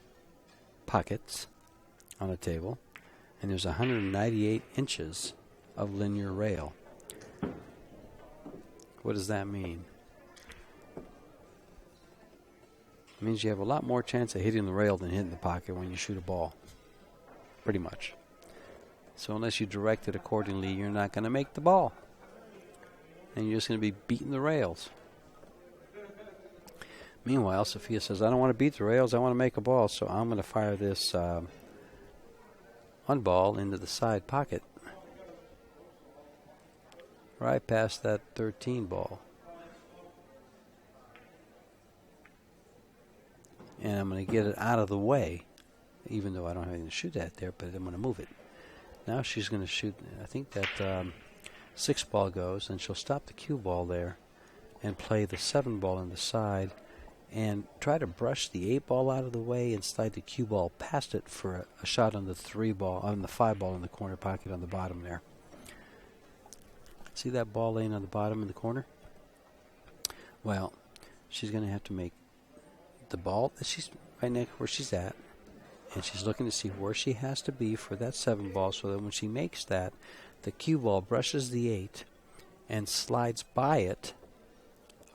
[SPEAKER 1] pockets on a table, and there's 198 inches of linear rail. What does that mean? It means you have a lot more chance of hitting the rail than hitting the pocket when you shoot a ball. Pretty much. So unless you direct it accordingly, you're not going to make the ball. And you're just going to be beating the rails. Meanwhile, Sophia says, I don't want to beat the rails, I want to make a ball, so I'm going to fire this one ball into the side pocket. Right past that 13 ball. And I'm going to get it out of the way, even though I don't have anything to shoot at there, but I'm going to move it. Now she's going to shoot, I think that 6 ball goes, and she'll stop the cue ball there and play the 7 ball in the side and try to brush the 8 ball out of the way and slide the cue ball past it for a shot on the 3 ball, on the 5 ball in the corner pocket on the bottom there. See that ball laying on the bottom in the corner? Well, she's going to have to make the ball that she's right next where she's at, and she's looking to see where she has to be for that 7 ball so that when she makes that, the cue ball brushes the 8 and slides by it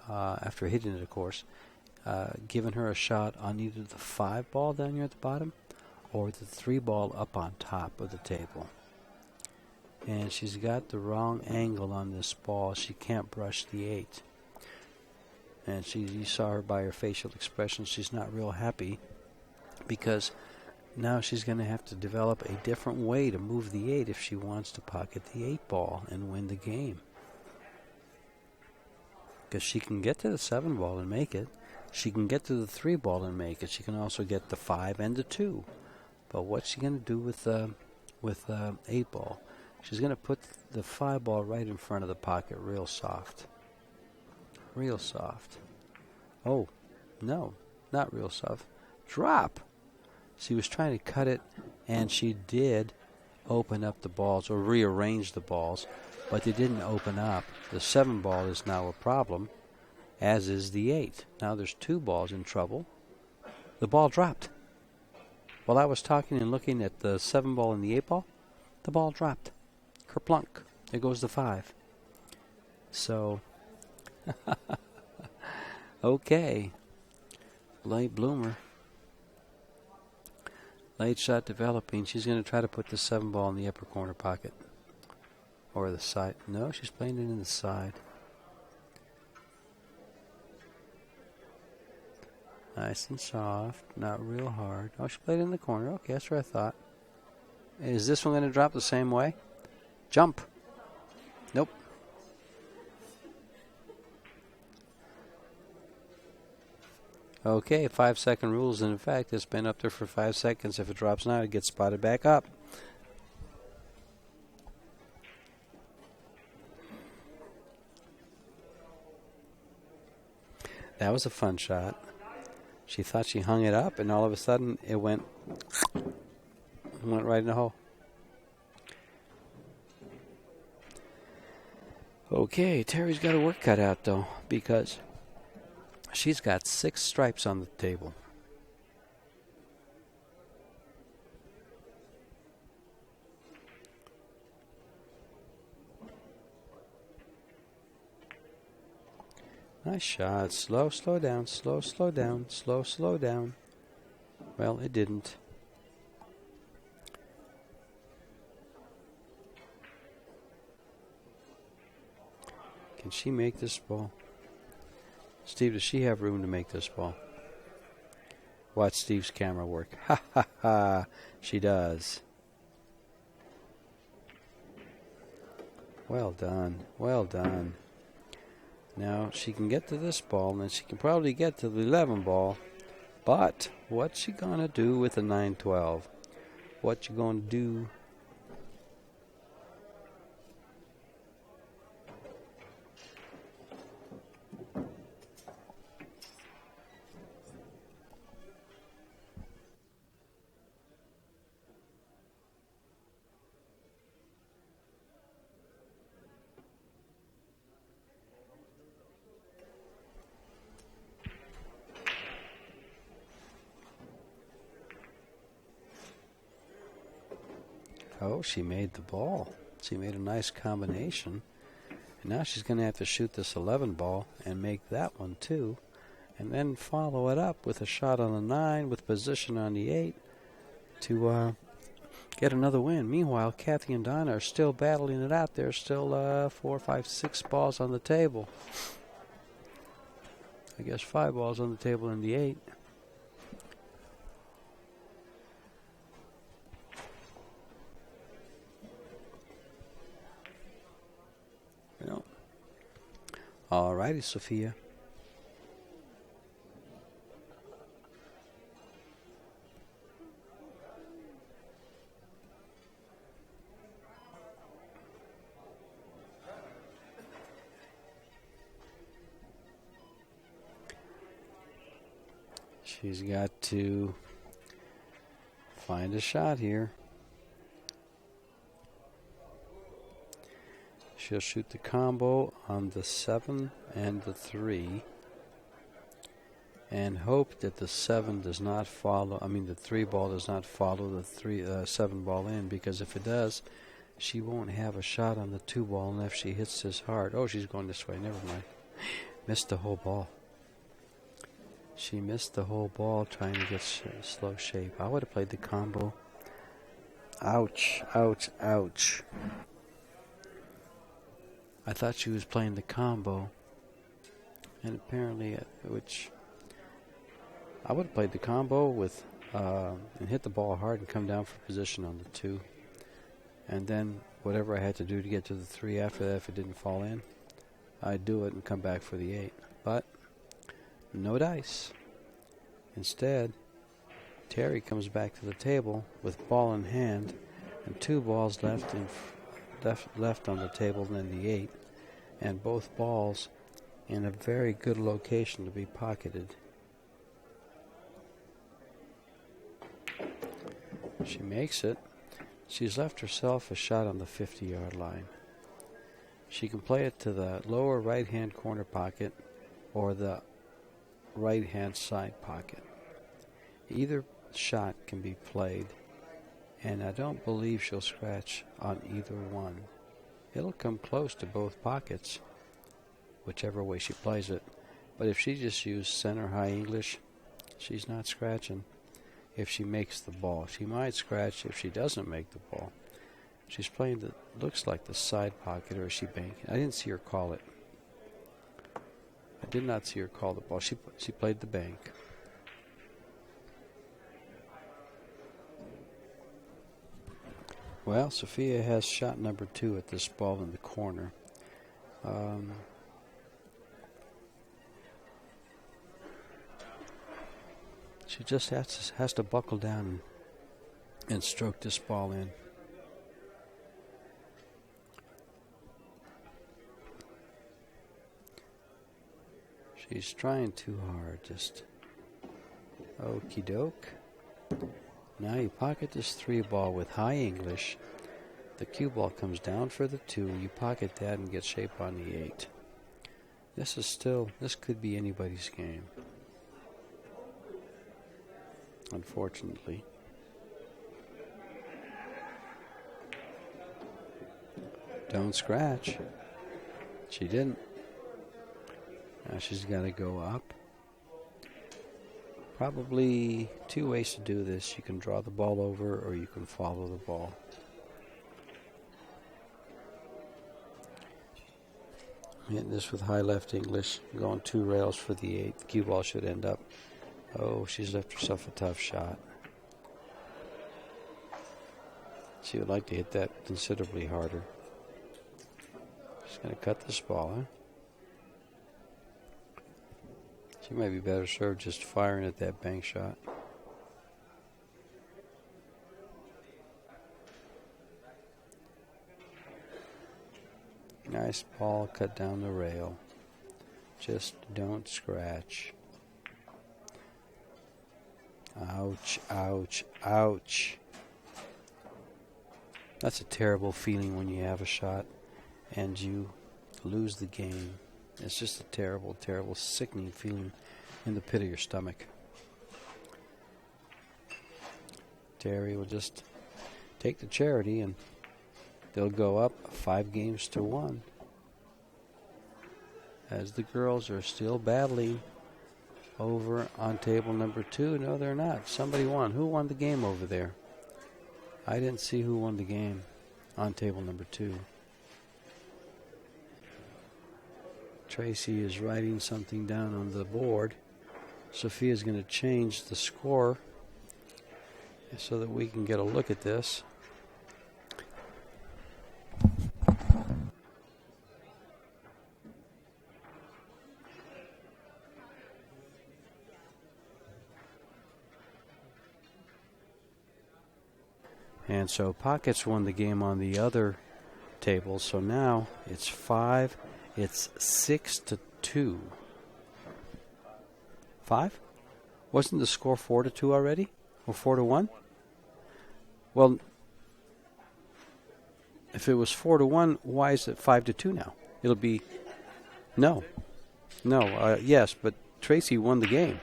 [SPEAKER 1] after hitting it, of course, giving her a shot on either the 5 ball down here at the bottom or the 3 ball up on top of the table. And she's got the wrong angle on this ball. She can't brush the 8. And you saw her by her facial expression. She's not real happy because now she's going to have to develop a different way to move the 8 if she wants to pocket the 8 ball and win the game. Because she can get to the 7 ball and make it. She can get to the 3 ball and make it. She can also get the 5 and the 2. But what's she going to do with 8 ball? She's going to put the 5 ball right in front of the pocket real soft. Real soft. Oh, no, not real soft. Drop. She was trying to cut it, and she did open up the balls or rearrange the balls, but they didn't open up. The 7 ball is now a problem, as is the 8. Now there's 2 balls in trouble. The ball dropped. While I was talking and looking at the 7 ball and the 8 ball, the ball dropped. Kerplunk. There goes the 5. So... okay. Late bloomer. Late shot developing. She's going to try to put the 7 ball in the upper corner pocket. Or the side. No, she's playing it in the side. Nice and soft. Not real hard. Oh, she played it in the corner. Okay, that's what I thought. Is this one going to drop the same way? Jump. Nope. Okay, 5-second rules. And in fact, it's been up there for 5 seconds. If it drops now, it gets spotted back up. That was a fun shot. She thought she hung it up, and all of a sudden, it went right in the hole. Okay, Terry's got her work cut out, though, because she's got 6 stripes on the table. Nice shot. Slow down. Slow down. Well, it didn't. Can she make this ball? Steve, does she have room to make this ball? Watch Steve's camera work. Ha ha ha. She does. Well done. Well done. Now she can get to this ball, and then she can probably get to the 11 ball. But what's she going to do with the 9-12? What you going to do? Oh, she made the ball. She made a nice combination. And now she's going to have to shoot this 11 ball and make that one too. And then follow it up with a shot on the 9 with position on the 8 to get another win. Meanwhile, Kathy and Donna are still battling it out. There's still 4, 5, 6 balls on the table. I guess 5 balls on the table in the 8. All righty, Sophia. She's got to find a shot here. She'll shoot the combo on the 7 and the 3 and hope that the 7 does not follow, the 3 ball does not follow the 7 ball in, because if it does, she won't have a shot on the 2 ball, and if she hits this hard, oh, she's going this way, never mind. Missed the whole ball. She missed the whole ball trying to get slow shape. I would have played the combo. Ouch, ouch, ouch. I thought she was playing the combo, and apparently, which I would have played the combo with and hit the ball hard and come down for position on the 2, and then whatever I had to do to get to the 3 after that, if it didn't fall in, I'd do it and come back for the 8. But no dice. Instead, Terry comes back to the table with ball in hand and 2 balls left on the table than the 8, and both balls in a very good location to be pocketed. She makes it. She's left herself a shot on the 50-yard line. She can play it to the lower right-hand corner pocket or the right-hand side pocket. Either shot can be played, and I don't believe she'll scratch on either one. It'll come close to both pockets, whichever way she plays it. But if she just used center high English, she's not scratching if she makes the ball. She might scratch if she doesn't make the ball. She's playing the, looks like the side pocket, or is she banking? I didn't see her call it. I did not see her call the ball. She played the bank. Well, Sophia has shot number 2 at this ball in the corner. She just has to buckle down and stroke this ball in. She's trying too hard, just okie doke. Now you pocket this 3 ball with high English. The cue ball comes down for the 2. You pocket that and get shape on the 8. This could be anybody's game. Unfortunately. Don't scratch. She didn't. Now she's got to go up. Probably two ways to do this. You can draw the ball over or you can follow the ball. Hitting this with high left English. Going 2 rails for the 8. The cue ball should end up. Oh, she's left herself a tough shot. She would like to hit that considerably harder. She's going to cut this ball, huh? She might be better served just firing at that bank shot. Nice ball cut down the rail. Just don't scratch. Ouch, ouch, ouch. That's a terrible feeling when you have a shot and you lose the game. It's just a terrible, terrible, sickening feeling in the pit of your stomach. Terry will just take the charity and they'll go up 5-1 as the girls are still battling over on table number 2. No, they're not. Somebody won. Who won the game over there? I didn't see who won the game on table number 2. Tracy is writing something down on the board. Sophia's going to change the score so that we can get a look at this. And so Pockets won the game on the other table. So now it's 6-2. 5? Wasn't the score 4-2 already? Or 4-1? Well, if it was 4-1, why is it 5-2 now? It'll be yes, but Tracy won the game.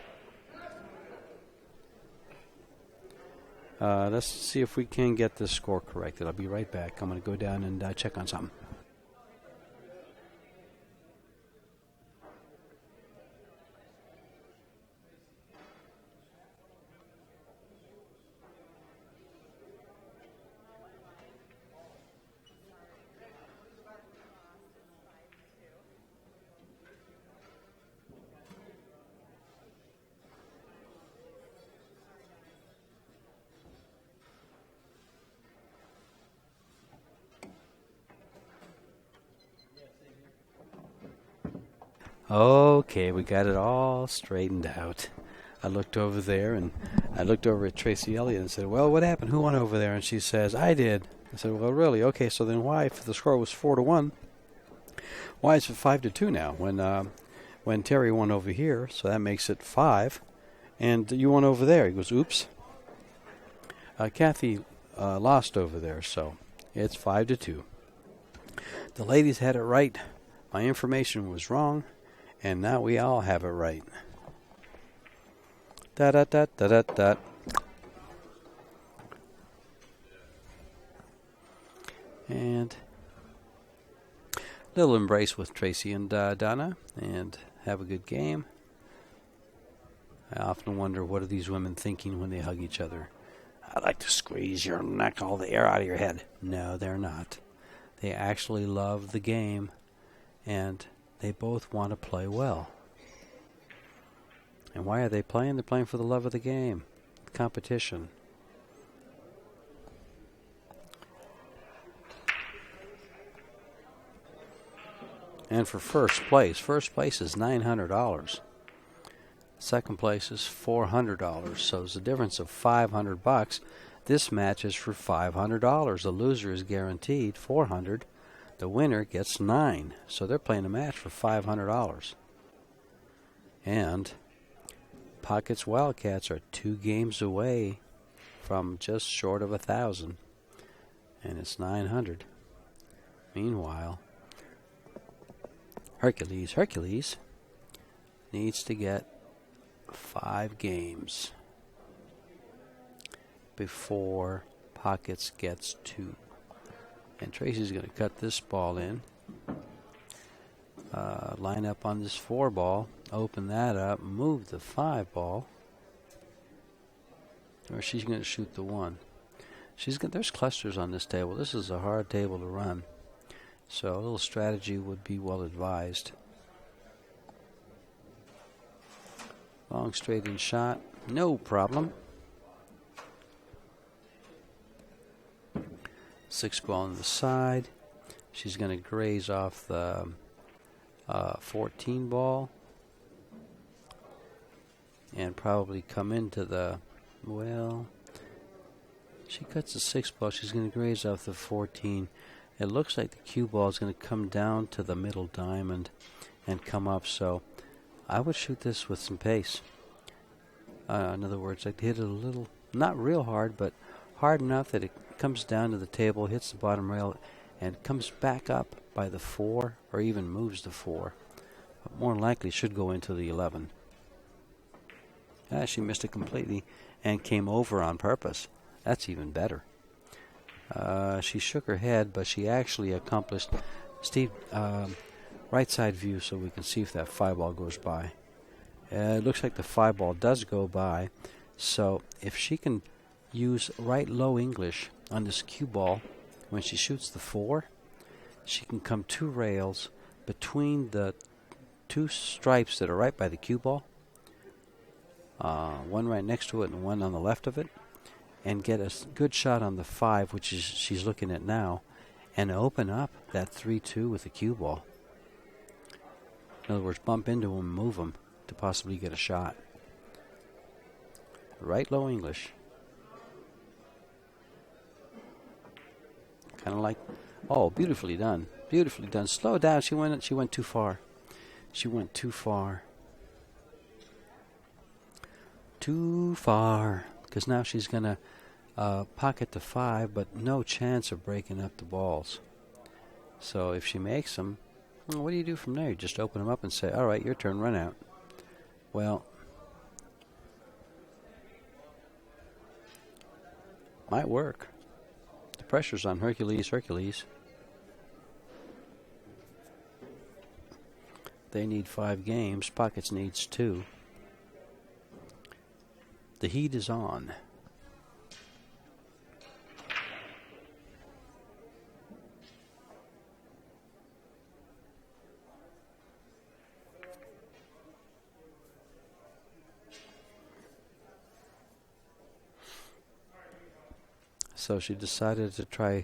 [SPEAKER 1] Let's see if we can get this score corrected. I'll be right back. I'm going to go down and check on something. Okay, we got it all straightened out. I looked over there, and I looked over at Tracy Elliott and said, well, what happened? Who won over there? And she says, I did. I said, well, really? Okay, so then why, if the score was 4-1, why is it 5-2 now when Terry won over here? So that makes it 5, and you won over there. He goes, oops. Kathy lost over there, so it's 5-2. The ladies had it right. My information was wrong. And now we all have it right. Da-da-da-da-da-da. And a little embrace with Tracy and Donna. And have a good game. I often wonder, what are these women thinking when they hug each other? I'd like to squeeze your neck, all the air out of your head. No, they're not. They actually love the game. And they both want to play well. And why are they playing? They're playing for the love of the game, competition. And for first place is $900. Second place is $400. So there's a difference of $500. This match is for $500. The loser is guaranteed $400. The winner gets $9. So they're playing a match for $500. And Pockets Wildcats are 2 games away from just short of 1,000. And it's 900. Meanwhile, Hercules needs to get 5 games before Pockets gets 2. And Tracy's going to cut this ball in. line up on this 4 ball, open that up, move the 5 ball, or she's going to shoot the 1. There's clusters on this table. This is a hard table to run, so a little strategy would be well advised. Long straight in shot, no problem. 6 ball on the side. She's going to graze off the 14 ball and probably come into the, well, she cuts the 6 ball. She's going to graze off the 14. It looks like the cue ball is going to come down to the middle diamond and come up. So I would shoot this with some pace. In other words, I'd hit it a little, not real hard, but hard enough that it comes down to the table, hits the bottom rail, and comes back up by the 4 or even moves the 4. But more likely should go into the 11. She missed it completely and came over on purpose. That's even better. She shook her head, but she actually accomplished, Steve, right side view so we can see if that 5 ball goes by. It looks like the 5 ball does go by. So if she can use right low English on this cue ball when she shoots the 4, she can come 2 rails between the 2 stripes that are right by the cue ball, one right next to it and one on the left of it, and get a good shot on the 5, which is she's looking at now, and open up that 3-2 with the cue ball. In other words, bump into them, move them to possibly get a shot. Right low English. Kind of like, oh, beautifully done. Beautifully done. Slow down. She went too far. She went too far. Too far. Because now she's going to pocket the 5, but no chance of breaking up the balls. So if she makes them, well, what do you do from there? You just open them up and say, all right, your turn, run out. Well, might work. The pressure's on Hercules. They need 5 games. Pockets needs 2. The heat is on. So she decided to try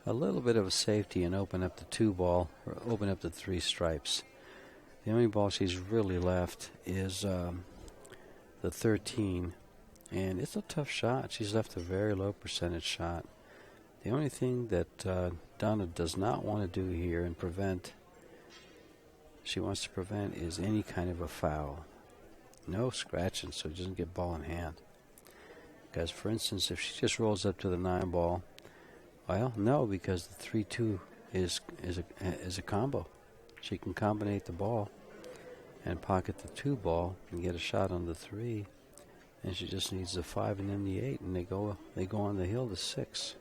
[SPEAKER 1] a little bit of a safety and open up the 2 ball, or open up the 3 stripes. The only ball she's really left is the 13, and it's a tough shot. She's left a very low percentage shot. The only thing that Donna does not want to do here and she wants to prevent is any kind of a foul. No scratching so it doesn't get ball in hand. Because, for instance, if she just rolls up to the 9 ball, well, no, because the 3-2 is a combo. She can combinate the ball and pocket the 2 ball and get a shot on the 3, and she just needs the 5 and then the 8, and they go on the hill to 6.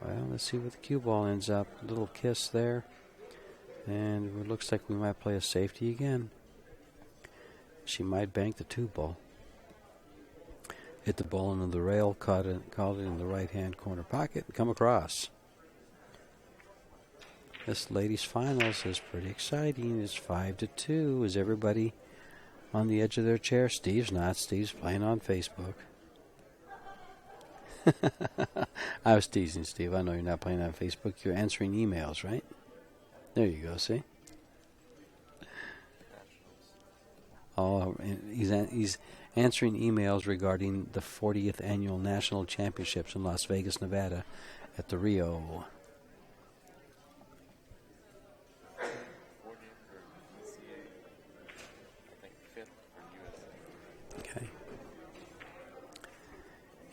[SPEAKER 1] Well, let's see what the cue ball ends up. A little kiss there, and it looks like we might play a safety again. She might bank the 2 ball. Hit the ball into the rail, caught it in the right-hand corner pocket, and come across. This ladies' finals is pretty exciting. It's 5-2. Is everybody on the edge of their chair? Steve's not. Steve's playing on Facebook. I was teasing, Steve. I know you're not playing on Facebook. You're answering emails, right? There you go, see? Oh, he's answering emails regarding the 40th Annual National Championships in Las Vegas, Nevada at the Rio. Okay.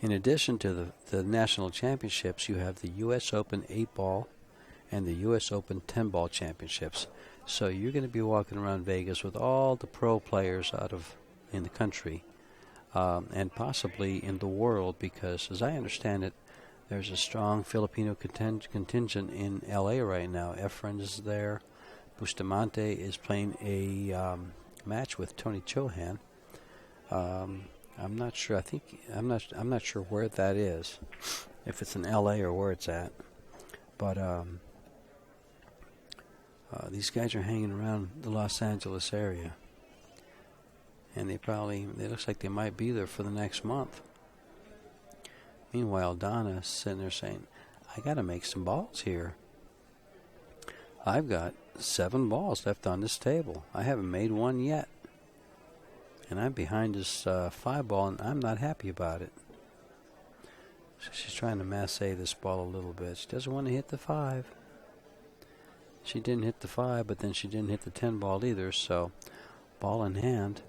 [SPEAKER 1] In addition to the national championships, you have the U.S. Open 8-ball and the U.S. Open 10-ball championships. So you're going to be walking around Vegas with all the pro players in the country and possibly in the world, because, as I understand it, there's a strong Filipino contingent in L.A. right now. Efren is there. Bustamante is playing a match with Tony Chohan. I'm not sure. I'm not sure where that is, if it's in L.A. or where it's at. But these guys are hanging around the Los Angeles area, and it looks like they might be there for the next month. Meanwhile, Donna's sitting there saying, I got to make some balls here. I've got 7 balls left on this table. I haven't made one yet. And I'm behind this 5 ball, and I'm not happy about it. So she's trying to masse this ball a little bit. She doesn't want to hit the 5. She didn't hit the 5, but then she didn't hit the 10 ball either. So, ball in hand.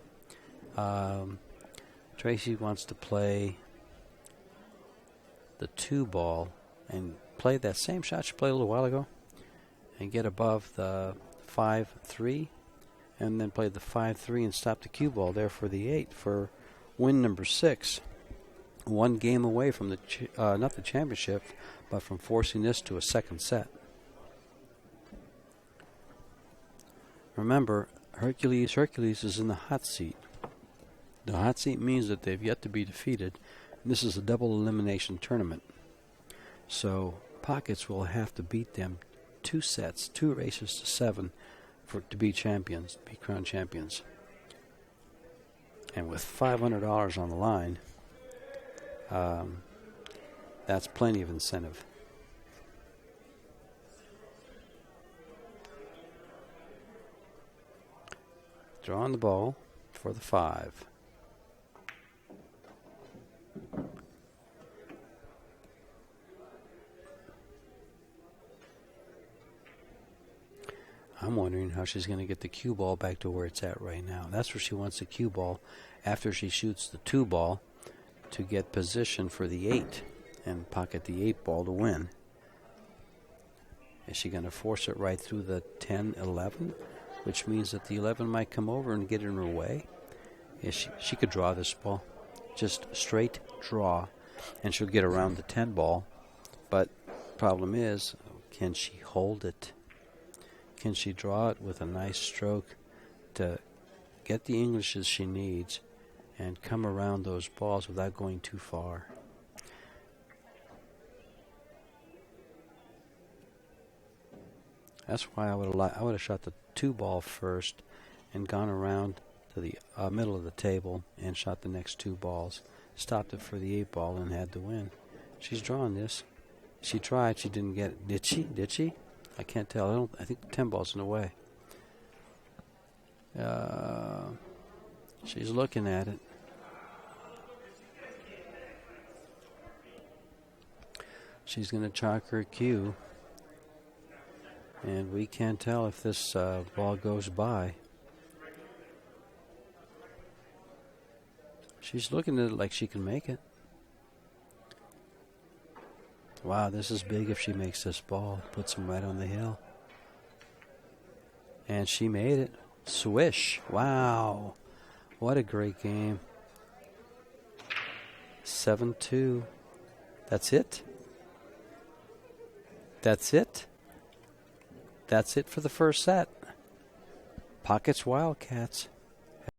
[SPEAKER 1] Tracy wants to play the 2 ball and play that same shot she played a little while ago and get above the 5-3 and then play the 5-3 and stop the cue ball there for the 8 for win number 6. 1 game away from the not the championship, but from forcing this to a second set. Remember, Hercules is in the hot seat. The hot seat means that they've yet to be defeated. This is a double elimination tournament. So Pockets will have to beat them 2 sets, 2 races to 7 to be champions, to be crowned champions. And with $500 on the line, that's plenty of incentive. Drawing the ball for the 5. I'm wondering how she's going to get the cue ball back to where it's at right now. That's where she wants the cue ball after she shoots the 2 ball to get position for the 8 and pocket the 8 ball to win. Is she going to force it right through the 10-11, which means that the 11 might come over and get in her way? She could draw this ball, just straight draw, and she'll get around the 10 ball. But problem is, can she hold it? Can she draw it with a nice stroke to get the Englishes she needs and come around those balls without going too far? That's why I would have shot the 2 ball first and gone around to the middle of the table and shot the next 2 balls. Stopped it for the 8 ball and had to win. She's drawing this. She tried. She didn't get it. Did she? Did she? I can't tell. I think the 10 ball's in the way. She's looking at it. She's going to chalk her cue. And we can't tell if this ball goes by. She's looking at it like she can make it. Wow, this is big if she makes this ball. Puts him right on the hill. And she made it. Swish. Wow. What a great game. 7-2. That's it? That's it? That's it for the first set. Pockets Wildcats.